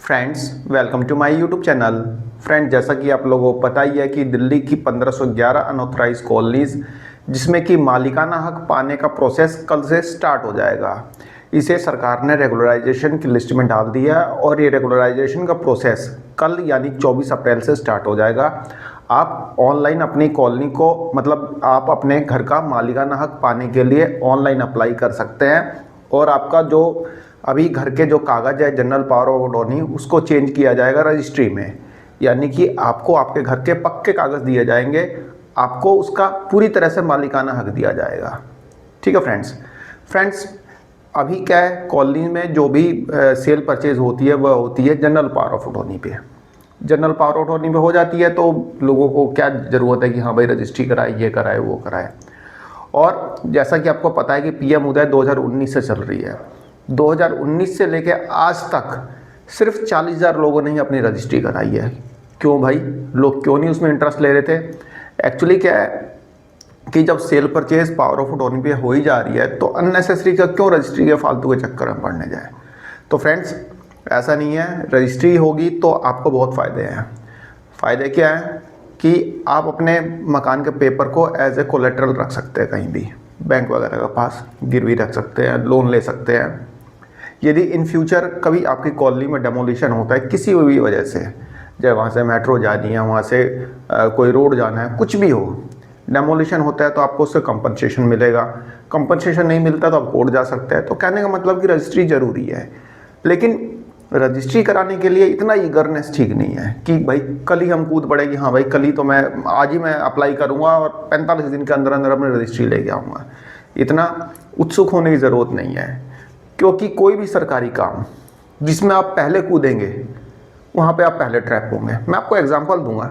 Friends, welcome to my YouTube channel. Friend, जैसा कि आप लोगों को पता ही है कि दिल्ली की 1511 अनऑथराइज कॉलोनीज जिसमें कि मालिकाना हक पाने का प्रोसेस कल से स्टार्ट हो जाएगा। इसे सरकार ने रेगुलराइजेशन की लिस्ट में डाल दिया है और ये रेगुलराइजेशन का प्रोसेस कल यानी 24 अप्रैल से स्टार्ट हो जाएगा। आप ऑनलाइन अपनी कॉलोनी को आप अपने घर का मालिकाना हक पाने के लिए ऑनलाइन अप्लाई कर सकते हैं और आपका जो अभी घर के जो कागज़ है जनरल पावर ऑफ अटॉर्नी उसको चेंज किया जाएगा रजिस्ट्री में, यानी कि आपको आपके घर के पक्के कागज़ दिए जाएंगे, आपको उसका पूरी तरह से मालिकाना हक दिया जाएगा। ठीक है फ्रेंड्स, अभी क्या है, कॉलोनी में जो भी सेल परचेज होती है वह होती है जनरल पावर ऑफ अटॉर्नी पे। जनरल पावर ऑफ अटॉर्नी पे हो जाती है तो लोगों को क्या ज़रूरत है कि हाँ भाई रजिस्ट्री कराए, ये कराए, वो कराए। और जैसा कि आपको पता है कि पीएम उदय 2019 से चल रही है। 2019 से लेके आज तक सिर्फ 40,000 लोगों ने ही अपनी रजिस्ट्री कराई है। क्यों भाई, लोग क्यों नहीं उसमें इंटरेस्ट ले रहे थे? एक्चुअली क्या है कि जब cell purchase power of attorney पे हो ही जा रही है तो अननेसेसरी का क्यों रजिस्ट्री के फालतू के चक्कर में पड़ने जाए। तो फ्रेंड्स, ऐसा नहीं है, रजिस्ट्री होगी तो आपको बहुत फ़ायदे हैं। फ़ायदे क्या है कि आप अपने मकान के पेपर को एज ए कोलेट्रल रख सकते हैं, कहीं भी बैंक वगैरह के पास गिरवी रख सकते हैं, लोन ले सकते हैं। यदि इन फ्यूचर कभी आपकी कॉलोनी में डेमोलिशन होता है किसी भी वजह से, जब वहाँ से मेट्रो जानी है, वहाँ से कोई रोड जाना है, कुछ भी हो, डेमोलिशन होता है तो आपको उससे कंपनसेशन मिलेगा। कंपनसेशन नहीं मिलता तो आप कोर्ट जा सकते हैं। तो कहने का मतलब कि रजिस्ट्री ज़रूरी है, लेकिन रजिस्ट्री कराने के लिए इतना ईगरनेस ठीक नहीं है कि भाई कल ही हम कूद पड़े कि हाँ भाई कल ही तो मैं आज ही मैं अप्लाई करूँगा और 45 दिन के अंदर अंदर अपनी रजिस्ट्री लेके आऊँगा। इतना उत्सुक होने की ज़रूरत नहीं है, क्योंकि कोई भी सरकारी काम जिसमें आप पहले कूदेंगे वहाँ पे आप पहले ट्रैप होंगे। मैं आपको एग्जांपल दूंगा,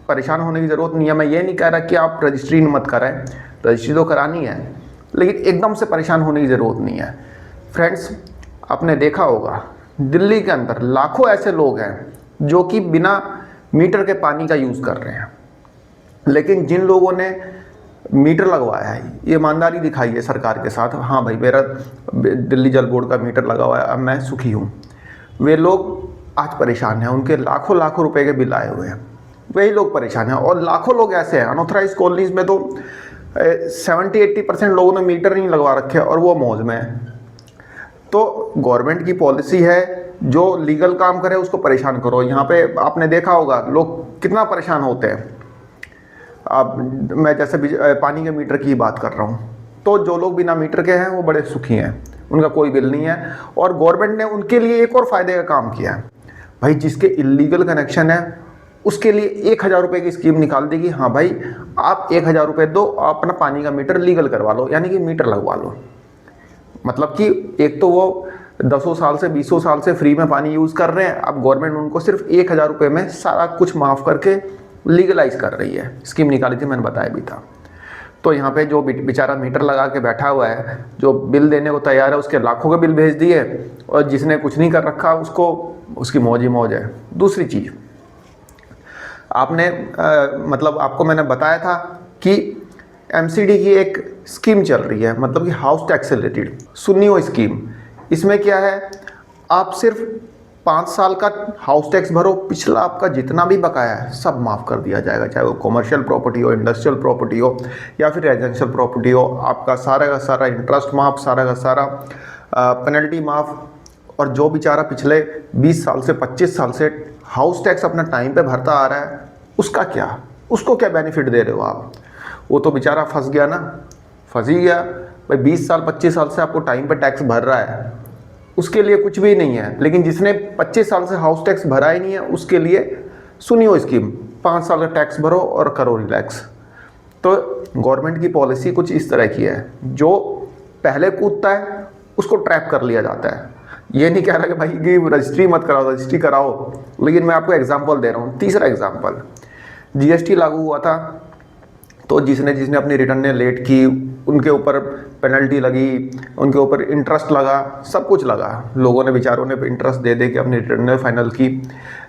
परेशान होने की ज़रूरत नहीं है। मैं ये नहीं कह रहा कि आप रजिस्ट्री मत कराएं, रजिस्ट्री तो करानी है, लेकिन एकदम से परेशान होने की ज़रूरत नहीं है। फ्रेंड्स, आपने देखा होगा दिल्ली के अंदर लाखों ऐसे लोग हैं जो कि बिना मीटर के पानी का यूज़ कर रहे हैं, लेकिन जिन लोगों ने मीटर लगवाया है, ये ईमानदारी दिखाई है सरकार के साथ, हाँ भाई मेरा दिल्ली जल बोर्ड का मीटर लगा हुआ है, अब मैं सुखी हूँ, वे लोग आज परेशान हैं। उनके लाखों लाखों रुपए के बिल आए हुए हैं, वही लोग परेशान हैं। और लाखों लोग ऐसे हैं अनऑथराइज कॉलोनीज में तो 70-80% लोगों ने मीटर नहीं लगवा रखे और वो मौज में है। तो गवर्नमेंट की पॉलिसी है, जो लीगल काम करे उसको परेशान करो। यहाँ पे आपने देखा होगा लोग कितना परेशान होते हैं। अब मैं जैसे पानी के मीटर की बात कर रहा हूँ, तो जो लोग बिना मीटर के हैं वो बड़े सुखी हैं, उनका कोई बिल नहीं है। और गवर्नमेंट ने उनके लिए एक और फ़ायदे का काम किया है भाई, जिसके इलीगल कनेक्शन है उसके लिए 1,000 रुपये की स्कीम निकाल देगी। हाँ भाई, आप 1,000 रुपये दो, आप अपना पानी का मीटर लीगल करवा लो, यानी कि मीटर लगवा लो। मतलब कि एक तो वो 10 साल से 20 साल से फ्री में पानी यूज़ कर रहे हैं, अब गवर्नमेंट उनको सिर्फ 1,000 रुपये में सारा कुछ माफ़ करके लीगलाइज कर रही है। स्कीम निकाली थी, मैंने बताया भी था। तो यहाँ पे जो बेचारा मीटर लगा के बैठा हुआ है, जो बिल देने को तैयार है, उसके लाखों के बिल भेज दिए, और जिसने कुछ नहीं कर रखा उसको उसकी मौज ही मौज है। दूसरी चीज़ आपने आपको मैंने बताया था कि एमसीडी की एक स्कीम चल रही है, मतलब कि हाउस टैक्स से रिलेटेड। सुनी हो स्कीम? इसमें क्या है, आप सिर्फ 5 साल का हाउस टैक्स भरो, पिछला आपका जितना भी बकाया है सब माफ़ कर दिया जाएगा, चाहे वो कॉमर्शियल प्रॉपर्टी हो, इंडस्ट्रियल प्रॉपर्टी हो या फिर रेजिडेंशियल प्रॉपर्टी हो। आपका सारा का सारा इंटरेस्ट माफ़, सारा का सारा पेनल्टी माफ़। और जो बेचारा पिछले 20 साल से 25 साल से हाउस टैक्स अपना टाइम पे भरता आ रहा है, उसका क्या, उसको क्या बेनिफिट दे रहे हो आप? वो तो बेचारा फंस गया ना, फंस ही गया भाई। 20 साल 25 साल से आपको टाइम पे टैक्स भर रहा है, उसके लिए कुछ भी नहीं है। लेकिन जिसने 25 साल से हाउस टैक्स भरा ही नहीं है, उसके लिए सुनियो स्कीम, 5 साल का टैक्स भरो और करो रिलैक्स। तो गवर्नमेंट की पॉलिसी कुछ इस तरह की है, जो पहले कूदता है उसको ट्रैप कर लिया जाता है। ये नहीं कह रहा कि भाई कि रजिस्ट्री मत कराओ, रजिस्ट्री कराओ, लेकिन मैं आपको एग्जाम्पल दे रहा हूँ। तीसरा एग्जाम्पल, जीएसटी लागू हुआ था, तो जिसने अपनी रिटर्नें लेट की उनके ऊपर पेनल्टी लगी, उनके ऊपर इंटरेस्ट लगा, सब कुछ लगा। लोगों ने, बेचारों ने इंटरेस्ट दे के अपनी रिटर्नें फाइनल की।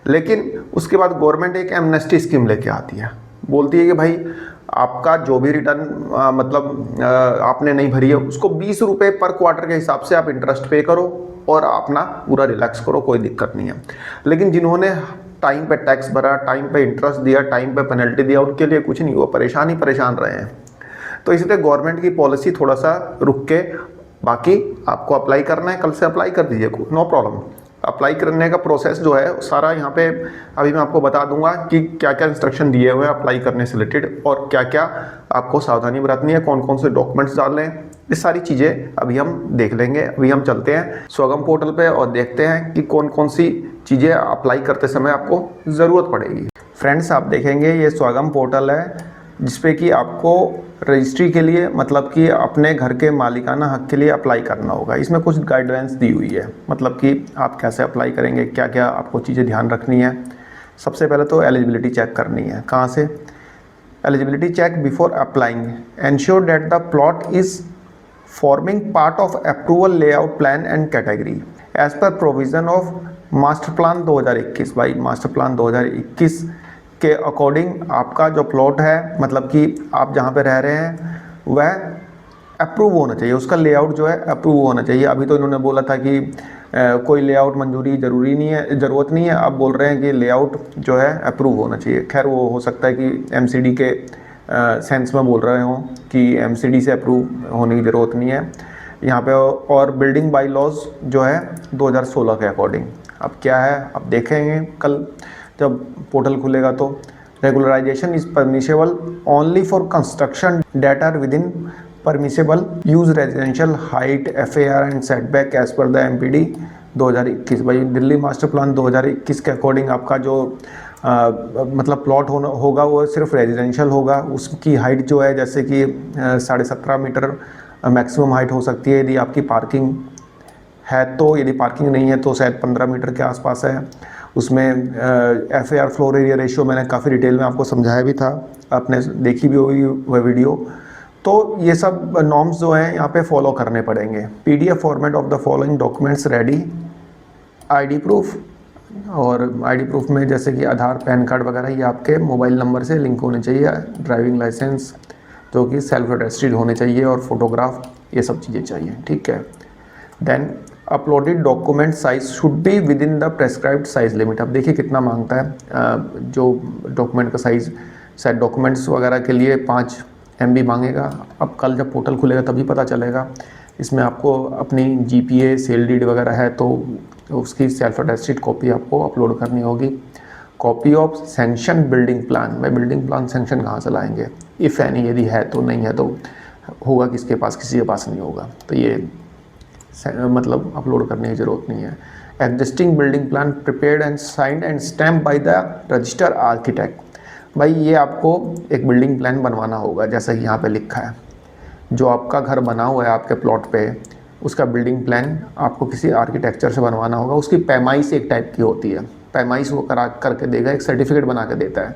लेकिन उसके बाद गवर्नमेंट एक एमनेस्टी स्कीम लेके आती है, बोलती है कि भाई आपका जो भी रिटर्न मतलब आपने नहीं भरी है उसको 20 रुपये पर क्वार्टर के हिसाब से आप इंटरेस्ट पे करो और अपना पूरा रिलैक्स करो, कोई दिक्कत नहीं है। लेकिन जिन्होंने टाइम पे टैक्स भरा, टाइम पे इंटरेस्ट दिया, टाइम पे पेनल्टी दिया, उनके लिए कुछ नहीं हुआ, परेशान ही परेशान रहे हैं। तो इसलिए गवर्नमेंट की पॉलिसी थोड़ा सा रुक के, बाकी आपको अप्लाई करना है, कल से अप्लाई कर दीजिए, नो प्रॉब्लम। अप्लाई करने का प्रोसेस जो है सारा यहाँ पे अभी मैं आपको बता दूंगा कि क्या क्या इंस्ट्रक्शन दिए हुए हैं अप्लाई करने से रिलेटेड और क्या क्या आपको सावधानी बरतनी है, कौन कौन से डॉक्यूमेंट्स डालने हैं, ये सारी चीज़ें अभी हम देख लेंगे। अभी हम चलते हैं स्वगम पोर्टल पे और देखते हैं कि कौन कौन सी चीज़ें अप्लाई करते समय आपको ज़रूरत पड़ेगी। फ्रेंड्स, आप देखेंगे ये स्वगम पोर्टल है जिसपे कि आपको रजिस्ट्री के लिए, मतलब कि अपने घर के मालिकाना हक के लिए अप्लाई करना होगा। इसमें कुछ गाइडलाइंस दी हुई है, मतलब कि आप कैसे अप्लाई करेंगे, क्या क्या आपको चीज़ें ध्यान रखनी है। सबसे पहले तो एलिजिबिलिटी चेक करनी है। कहाँ से? Eligibility check before applying, ensure that the plot is forming part of approval layout plan and category as per provision of master plan 2021। भाई मास्टर प्लान 2021 के अकॉर्डिंग आपका जो प्लॉट है, मतलब कि आप जहाँ पे रह रहे हैं वह अप्रूव होना चाहिए, उसका लेआउट जो है अप्रूव होना चाहिए। अभी तो इन्होंने बोला था कि कोई लेआउट मंजूरी ज़रूरी नहीं है, ज़रूरत नहीं है। अब बोल रहे हैं कि लेआउट जो है अप्रूव होना चाहिए। खैर वो हो सकता है कि एमसीडी के सेंस में बोल रहे हों कि एमसीडी से अप्रूव होने की ज़रूरत नहीं है यहाँ पे। और बिल्डिंग बाई लॉज जो है 2016 के अकॉर्डिंग अब क्या है, अब देखेंगे कल जब पोर्टल खुलेगा। तो regularisation is permissible only for construction that are within permissible use residential height FAR and setback as per the MPD 2021। भाई दिल्ली मास्टर प्लान 2021 के अकॉर्डिंग आपका जो मतलब प्लॉट होगा वो सिर्फ रेजिडेंशियल होगा। उसकी हाइट जो है जैसे कि 17.5 मीटर मैक्सिमम हाइट हो सकती है यदि आपकी पार्किंग है तो, यदि पार्किंग नहीं है तो शायद 15 मीटर के आसपास है। उसमें FAR फ्लोर एरिया रेशियो मैंने काफ़ी डिटेल में आपको समझाया भी था, आपने देखी भी होगी वह वीडियो। तो ये सब नॉर्म्स जो हैं यहाँ पे फॉलो करने पड़ेंगे। PDF format of the following documents ready, ID proof, और ID प्रूफ में जैसे कि आधार, पैन कार्ड वगैरह ये आपके मोबाइल नंबर से लिंक होने चाहिए, ड्राइविंग लाइसेंस जो कि सेल्फ अटेस्टेड होने चाहिए, और फोटोग्राफ, ये सब चीज़ें चाहिए, ठीक है। Then uploaded document size should be within the prescribed size limit. अब देखिए कितना मांगता है जो डॉक्यूमेंट का साइज़, शायद डॉक्यूमेंट्स वगैरह के लिए 5 MB मांगेगा। अब कल जब पोर्टल खुलेगा तभी पता चलेगा। इसमें आपको अपनी GPA सेल डीड वगैरह है तो उसकी सेल्फ अटेस्टेड कॉपी आपको अपलोड करनी होगी। Copy of sanction building plan, में बिल्डिंग प्लान सैंक्शन कहाँ से लाएंगे, इफ़ एनी, यदि है तो, नहीं है तो होगा किसके पास, किसी के पास नहीं होगा, तो ये मतलब अपलोड करने की ज़रूरत नहीं है। Existing building plan prepared and signed and stamp by the register architect. भाई ये आपको एक बिल्डिंग प्लान बनवाना होगा, जैसा कि यहाँ पे लिखा है। जो आपका घर बना हुआ है आपके प्लॉट पे, उसका बिल्डिंग प्लान आपको किसी आर्किटेक्चर से बनवाना होगा। उसकी पैमाइश एक टाइप की होती है, पैमाइश वो करके देगा, एक सर्टिफिकेट बना के देता है,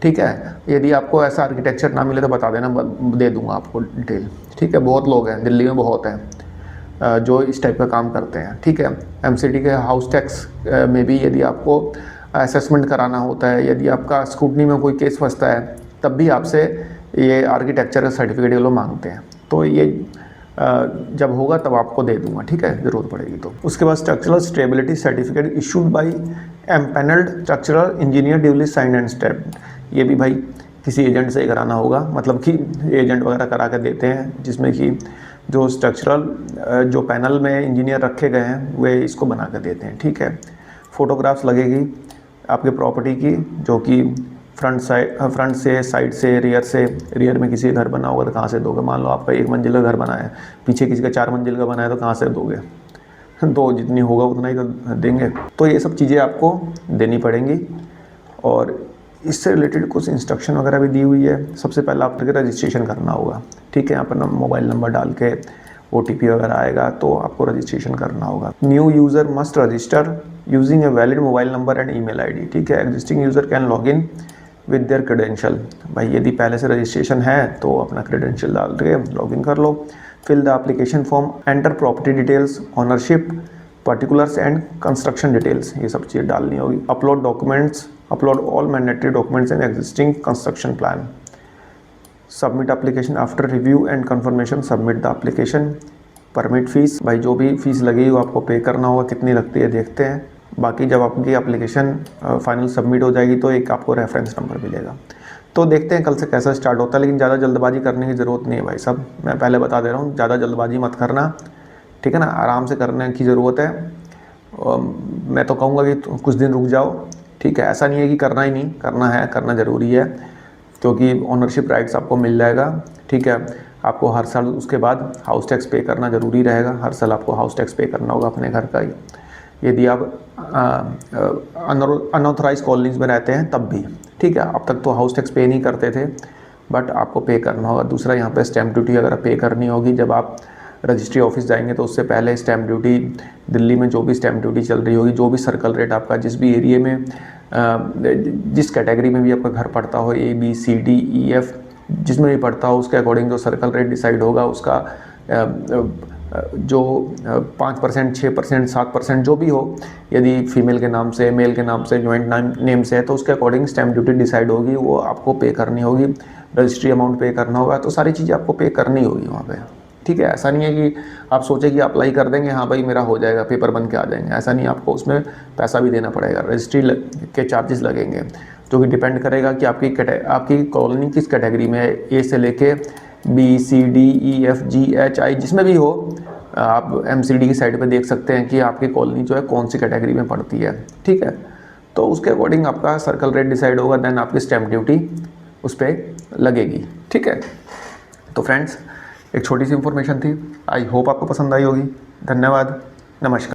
ठीक है। यदि आपको ऐसा आर्किटेक्चर ना मिले तो बता देना, दे दूँगा आपको डिटेल, ठीक है। बहुत लोग हैं दिल्ली में, बहुत हैं जो इस टाइप का काम करते हैं, ठीक है। MCD के हाउस टैक्स में भी यदि आपको असेसमेंट कराना होता है, यदि आपका स्क्रूटनी में कोई केस फंसता है, तब भी आपसे ये आर्किटेक्चर का सर्टिफिकेट ये लोग मांगते हैं। तो ये जब होगा तब आपको दे दूंगा, ठीक है, ज़रूरत पड़ेगी तो। उसके बाद structural stability certificate issued by empanelled structural engineer duly sign and stamped. ये भी भाई किसी एजेंट से कराना होगा, मतलब कि एजेंट वगैरह करा के देते हैं, जिसमें कि जो स्ट्रक्चरल जो पैनल में इंजीनियर रखे गए हैं वे इसको बना कर देते हैं, ठीक है। फोटोग्राफ्स लगेगी आपके प्रॉपर्टी की, जो कि फ्रंट से, साइड से, रियर से। रियर में किसी का घर बना होगा तो कहाँ से दोगे? मान लो आपका 1 मंजिल का घर बना है, पीछे किसी का 4 मंजिल का बना है तो कहाँ से दोगे? तो जितनी होगा उतना ही तो देंगे। तो ये सब चीज़ें आपको देनी पड़ेंगी, और इससे रिलेटेड कुछ इंस्ट्रक्शन वगैरह भी दी हुई है। सबसे पहले आपको रजिस्ट्रेशन करना होगा, ठीक है। यहाँ पर मोबाइल नंबर डाल के OTP वगैरह आएगा तो आपको रजिस्ट्रेशन करना होगा। New user must register using a valid mobile number and email ID, ठीक है। Existing user can log in with their credential. भाई यदि पहले से रजिस्ट्रेशन है तो अपना क्रेडेंशियल डाल के लॉग इन कर लो। Fill the application form, enter property details, ownership particulars and construction details, ये सब चीज़ें डालनी होगी। Upload documents, upload all mandatory documents and existing construction plan. Submit application after review and confirmation submit the application. Permit fees, भाई जो भी fees लगी वो आपको पे करना होगा, कितनी लगती है देखते हैं। बाकी जब आपकी एप्लीकेशन फाइनल सबमिट हो जाएगी तो एक आपको रेफरेंस नंबर मिलेगा। तो देखते हैं कल से कैसा स्टार्ट होता है, लेकिन ज़्यादा जल्दबाजी करने की ज़रूरत नहीं है भाई साहब, मैं पहले बता दे रहा हूँ, ज़्यादा जल्दबाजी मत करना, ठीक है ना, आराम से करने की ज़रूरत है। मैं तो कहूँगा कि कुछ दिन रुक जाओ, ठीक है, ऐसा नहीं है कि करना ही नहीं, करना है, करना ज़रूरी है, क्योंकि ओनरशिप राइट्स आपको मिल जाएगा, ठीक है। आपको हर साल उसके बाद हाउस टैक्स पे करना ज़रूरी रहेगा, हर साल आपको हाउस टैक्स पे करना होगा अपने घर का ही, यदि आप अनऑथराइज कॉलोनीज़ में रहते हैं तब भी, ठीक है। अब तक तो हाउस टैक्स पे नहीं करते थे, बट आपको पे करना होगा। दूसरा, यहाँ पे स्टैम्प ड्यूटी अगर पे करनी होगी, जब आप रजिस्ट्री ऑफिस जाएंगे तो उससे पहले स्टैम्प ड्यूटी, दिल्ली में जो भी स्टैम्प ड्यूटी चल रही होगी, जो भी सर्कल रेट आपका जिस भी एरिया में जिस कैटेगरी में भी आपका घर पड़ता हो, ABCDEF जिसमें भी पड़ता हो, उसके अकॉर्डिंग जो सर्कल रेट डिसाइड होगा उसका जो 5%, 6%, 7% जो भी हो, यदि फीमेल के नाम से, मेल के नाम से, ज्वाइंट नेम से है तो उसके अकॉर्डिंग स्टैम्प ड्यूटी डिसाइड होगी, वो आपको पे करनी होगी, रजिस्ट्री अमाउंट पे करना होगा, तो सारी चीज़ें आपको पे करनी होगी वहाँ पे, ठीक है। ऐसा नहीं है कि आप सोचें कि अप्लाई कर देंगे, हाँ भाई मेरा हो जाएगा, पेपर बन के आ जाएंगे, ऐसा नहीं, आपको उसमें पैसा भी देना पड़ेगा, रजिस्ट्री के चार्जेस लगेंगे, जो कि डिपेंड करेगा कि आपकी कॉलोनी किस कैटेगरी में है, ए से लेके BCDEFGHI जिसमें भी हो। आप MCD की साइड पे देख सकते हैं कि आपकी कॉलोनी जो है कौन सी कैटेगरी में पड़ती है, ठीक है। तो उसके अकॉर्डिंग आपका सर्कल रेट डिसाइड होगा, देन आपकी स्टैम्प ड्यूटी उस पर लगेगी, ठीक है। तो फ्रेंड्स, एक छोटी सी इन्फॉर्मेशन थी, आई होप आपको पसंद आई होगी। धन्यवाद, नमस्कार।